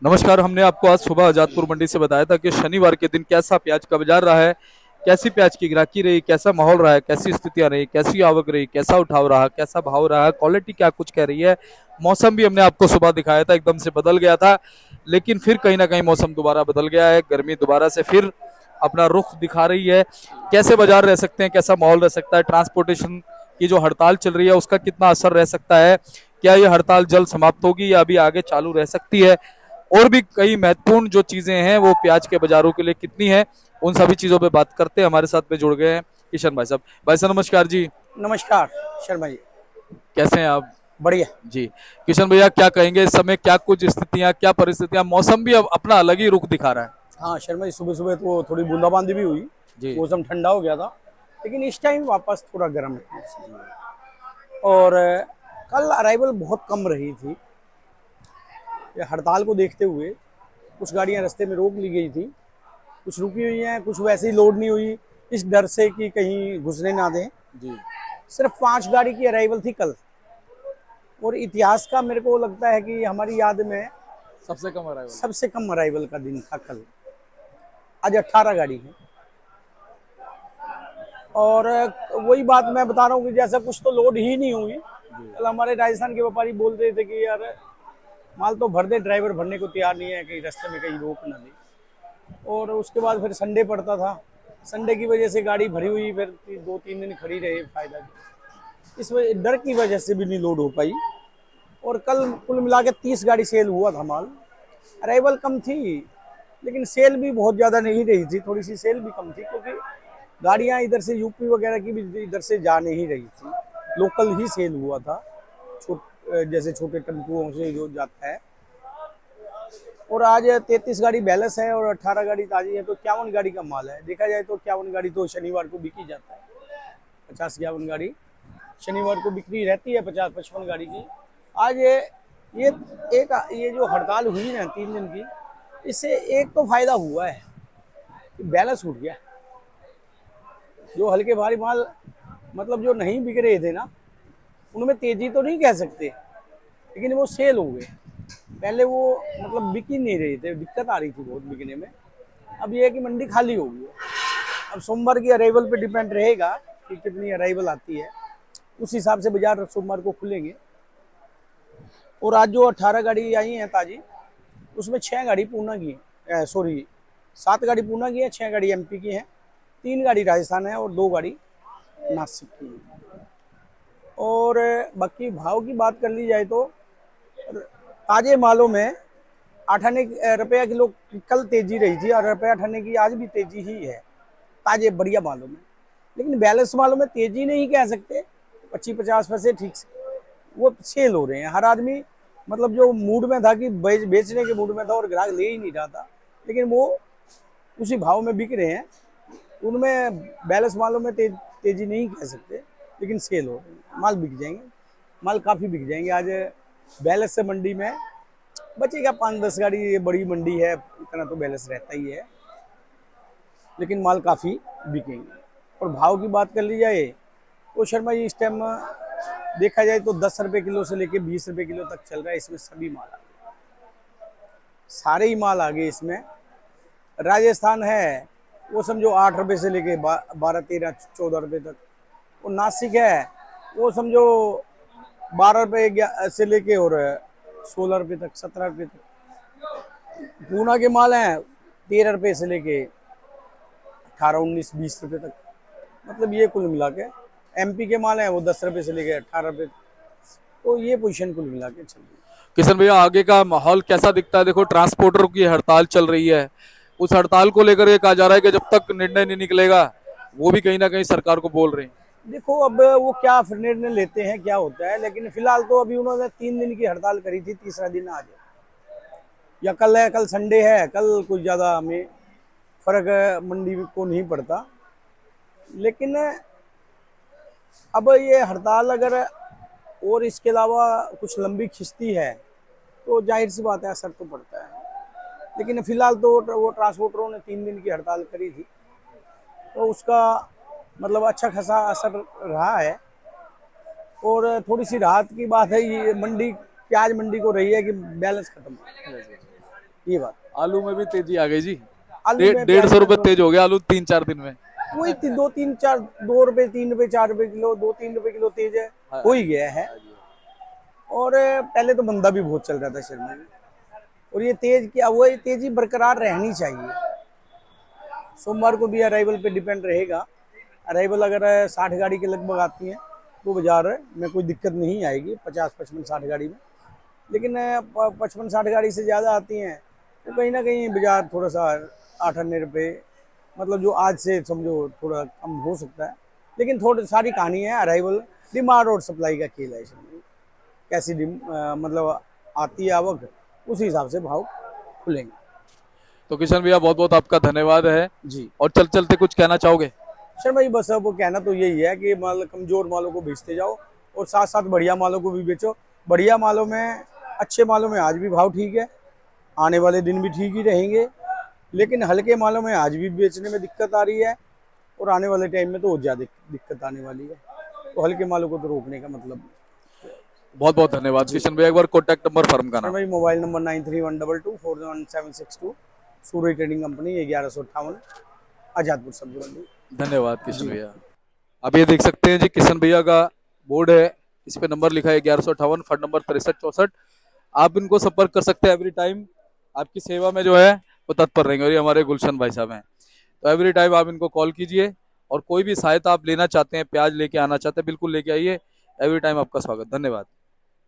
नमस्कार। हमने आपको आज सुबह आजादपुर मंडी से बताया था कि शनिवार के दिन कैसा प्याज का बाजार रहा है, कैसी प्याज की ग्राहकी रही, कैसा माहौल रहा है, कैसी स्थितियां रही, कैसी आवक रही, कैसा उठाव रहा, कैसा भाव रहा, क्वालिटी क्या कुछ कह रही है। मौसम भी हमने आपको सुबह दिखाया था, एकदम से बदल गया था, लेकिन फिर कहीं ना कहीं मौसम दोबारा बदल गया है। गर्मी दोबारा से फिर अपना रुख दिखा रही है। कैसे बाजार रह सकते हैं, कैसा माहौल रह सकता है, ट्रांसपोर्टेशन की जो हड़ताल चल रही है उसका कितना असर रह सकता है, क्या ये हड़ताल जल्द समाप्त होगी या अभी आगे चालू रह सकती है, और भी कई महत्वपूर्ण जो चीजें हैं वो प्याज के बाजारों के लिए कितनी है, उन सभी चीजों पे बात करते हैं। हमारे साथ में जुड़ गए हैं किशन भाई साहब। भाई साहब नमस्कार जी। नमस्कार शर्मा जी। कैसे हैं आप? बढ़िया। जी। किशन भैया क्या कहेंगे, इस समय क्या कुछ स्थितियां, क्या परिस्थितियां, मौसम भी अब अपना अलग ही रुख दिखा रहा है। हाँ शर्मा जी, सुबह सुबह तो थोड़ी बूंदाबांदी भी हुई। जी। मौसम ठंडा हो गया था, लेकिन इस टाइम वापस थोड़ा गर्म है। और कल अराइवल बहुत कम रही थी। ये हड़ताल को देखते हुए कुछ गाड़ियां रास्ते में रोक ली गई थी, कुछ रुकी हुई हैं, कुछ वैसे ही लोड नहीं हुई, इस डर से कि कहीं घुसने ना दें। जी। सिर्फ 5 गाड़ी की अराइवल थी कल। और इतिहास का मेरे को लगता है कि हमारी याद में सबसे कम अराइवल। सबसे कम अराइवल का दिन था कल। आज 18 गाड़ी है। और वही बात मैं बता रहा हूँ कि जैसा कुछ तो लोड ही नहीं हुई। कल हमारे राजस्थान के व्यापारी बोल रहे थे कि यार माल तो भर दे, ड्राइवर भरने को तैयार नहीं है, कहीं रास्ते में कहीं रोक ना दे। और उसके बाद फिर संडे पड़ता था, संडे की वजह से गाड़ी भरी हुई, फिर 2-3 दिन खड़ी रहे, फायदा नहीं। इस वजह डर की वजह से भी नहीं लोड हो पाई। और कल कुल मिला के 30 गाड़ी सेल हुआ था माल। अराइवल कम थी, लेकिन सेल भी बहुत ज़्यादा नहीं रही थी, थोड़ी सी सेल भी कम थी, क्योंकि गाड़ियां इधर से यूपी वगैरह की भी इधर से जा नहीं रही थी। लोकल ही सेल हुआ था, जैसे छोटे टेम्पुओं से जो जाता है। और आज 33 गाड़ी बैलेंस है और 18 गाड़ी ताजी है, तो 51 गाड़ी का माल है। देखा जाए तो 51 गाड़ी तो शनिवार को बिकी जाता है। 50-51 गाड़ी शनिवार को बिक्री रहती है, 50-55 गाड़ी की। आज ये ये जो हड़ताल हुई ना 3 दिन की, इससे एक तो फायदा हुआ है कि बैलेंस उठ गया। जो हल्के भारी माल मतलब जो नहीं बिक रहे थे ना, उनमें तेजी तो नहीं कह सकते, लेकिन वो सेल हो गए। पहले वो मतलब बिक ही नहीं रहे थे, दिक्कत आ रही थी बहुत बिकने में। अब ये है कि मंडी खाली हो गई है। अब सोमवार की अराइवल पे डिपेंड रहेगा कि कितनी अराइवल आती है, उस हिसाब से बाजार सोमवार को खुलेंगे। और आज जो 18 गाड़ी आई हैं ताजी, उसमें 6 गाड़ी पूना की है, सॉरी 7 गाड़ी पूना की है, 6 गाड़ी एमपी की है, 3 गाड़ी राजस्थान है और 2 गाड़ी नासिक की है। और बाकी भाव की बात कर ली जाए तो ताजे मालों में 8 आने रुपया किलो कल तेजी रही थी, और रुपया 8 आने की आज भी तेजी ही है ताजे बढ़िया मालों में। लेकिन बैलेंस मालों में तेजी नहीं कह सकते, 25-50 पैसे ठीक से वो सेल हो रहे हैं। हर आदमी मतलब जो मूड में था कि बेचने के मूड में था और ग्राहक ले ही नहीं रहा था, लेकिन वो उसी भाव में बिक रहे हैं। उनमें बैलेंस मालों में तेजी नहीं कह सकते, लेकिन सेल हो रही है, माल बिक जाएंगे, माल काफ़ी बिक जाएंगे आज। बैलेंस से मंडी में बचेगा 5-10 गाड़ी, ये बड़ी मंडी है, इतना तो बैलेंस रहता ही है, लेकिन माल काफ़ी बिकेंगे। और भाव की बात कर ली जाए तो शर्मा जी, इस टाइम देखा जाए तो 10 रुपये किलो से लेके 20 रुपये किलो तक चल रहा है। इसमें सभी माल आ गए, सारे ही माल आ गए इसमें। राजस्थान है वो समझो 8 रुपये से लेके 12-13-14 रुपये तक। और नासिक है वो समझो 12 रुपये से लेके और 16 रुपये तक, 17 रुपये तक। पूना के माल हैं 13 रुपये से लेके 18-19-20 रुपये तक। मतलब ये कुल मिला के एमपी के माल हैं वो 10 रुपये से लेके 18 रुपये। तो ये पोजीशन कुल मिला के चल रही है। किशन भैया आगे का माहौल कैसा दिखता है? देखो ट्रांसपोर्टर की हड़ताल चल रही है, उस हड़ताल को लेकर ये कहा जा रहा है कि जब तक निर्णय नहीं निकलेगा, वो भी कहीं ना कहीं सरकार को बोल रहे हैं। देखो अब वो क्या फिर निर्णय लेते हैं, क्या होता है, लेकिन फिलहाल तो अभी उन्होंने 3 दिन की हड़ताल करी थी, तीसरा दिन आज है या कल है। कल संडे है, कल कुछ ज़्यादा हमें फर्क मंडी को नहीं पड़ता। लेकिन अब ये हड़ताल अगर और इसके अलावा कुछ लंबी खिंचती है तो जाहिर सी बात है असर तो पड़ता है। लेकिन फिलहाल तो वो ट्रांसपोर्टरों ने 3 दिन की हड़ताल करी थी, तो उसका मतलब अच्छा खासा असर रहा है। और थोड़ी सी राहत की बात है, ये मंडी प्याज मंडी को रही है कि बैलेंस खत्म है। ये बात। आलू में भी तेजी आ गई जी। आलू में 150 रुपए प्याज तेज हो गया आलू 3-4 दिन में। वही 2-3-4 2 रुपए 3 रुपए 4 रुपए किलो 2-3 रुपए किलो तेज है, हो ही गया है। और पहले तो मंदा भी बहुत चल रहा था शहर में, और ये तेज क्या हुआ, ये तेजी बरकरार रहनी चाहिए। सोमवार को भी अराइवल पे डिपेंड रहेगा। अराइवल अगर 60 गाड़ी के लगभग आती है तो बाजार में कोई दिक्कत नहीं आएगी, 50-55-60 गाड़ी में। लेकिन 55-60 गाड़ी से ज़्यादा आती हैं तो कहीं ना कहीं बाजार थोड़ा सा 8 आने रुपये, मतलब जो आज से समझो थोड़ा कम हो सकता है। लेकिन थोड़ी सारी कहानी है, अराइवल डिमांड और सप्लाई का खेल है इसमें। कैसी मतलब आती है आवक, उसी हिसाब से भाव खुलेंगे। तो किशन भैया बहुत बहुत आपका धन्यवाद है। जी और चलते कुछ कहना चाहोगे? सर भाई बस अब कहना तो यही है कि माल कमजोर मालों को बेचते जाओ और साथ साथ बढ़िया मालों को भी बेचो। बढ़िया मालों में, अच्छे मालों में आज भी भाव ठीक है, आने वाले दिन भी ठीक ही रहेंगे। लेकिन हल्के मालों में आज भी बेचने में दिक्कत आ रही है, और आने वाले टाइम में तो और ज़्यादा दिक्कत आने वाली है। तो हल्के मालों को तो रोकने का मतलब नहीं। बहुत बहुत धन्यवाद किशन भैया। एक बार कॉन्टैक्ट नंबर फर्म का सर नाम। भाई मोबाइल नंबर 9312241762, सूर्य ट्रेडिंग कंपनी 1158, आजादपुर सब्जी मंडी। धन्यवाद किशन जी भैया। अब ये देख सकते हैं जी किशन भैया का बोर्ड है, इस पे नंबर लिखा है 1158, फंड नंबर 6364। आप इनको संपर्क कर सकते हैं। एवरी टाइम आपकी सेवा में जो है वो तत्पर रहेंगे, और ये हमारे गुलशन भाई साहब हैं। तो एवरी टाइम आप इनको कॉल कीजिए, और कोई भी सहायता आप लेना चाहते हैं, प्याज लेके आना चाहते हैं, बिल्कुल लेके आइए। एवरी टाइम आपका स्वागत। धन्यवाद।